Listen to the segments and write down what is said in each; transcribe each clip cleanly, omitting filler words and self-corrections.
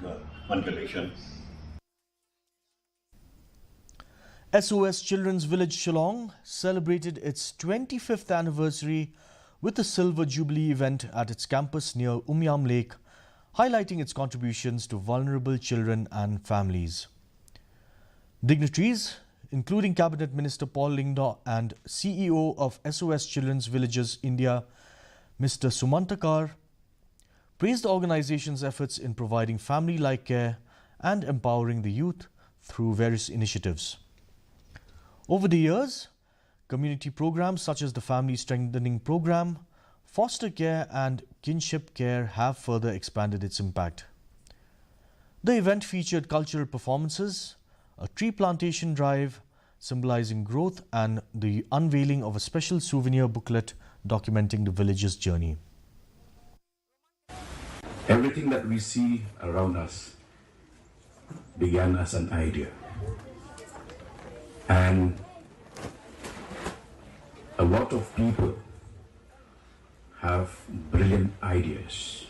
one collection. SOS Children's Village Shillong celebrated its 25th anniversary with a Silver Jubilee event at its campus near Umyam Lake, highlighting its contributions to vulnerable children and families. Dignitaries, including Cabinet Minister Paul Lyngdoh and CEO of SOS Children's Villages India, Mr. Sumantakar, praised the organization's efforts in providing family-like care and empowering the youth through various initiatives. Over the years, community programs such as the Family Strengthening Program, foster care and kinship care have further expanded its impact. The event featured cultural performances, a tree plantation drive symbolizing growth, and the unveiling of a special souvenir booklet documenting the village's journey. Everything that we see around us began as an idea. And a lot of people have brilliant ideas.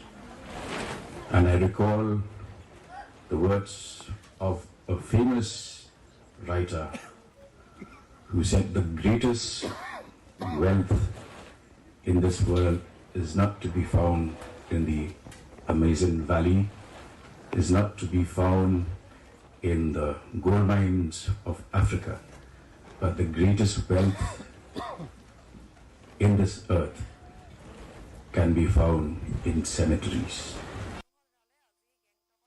And I recall the words of a famous writer who said the greatest wealth in this world is not to be found in the Amazon Valley, is not to be found in the gold mines of Africa, but the greatest wealth in this earth can be found in cemeteries.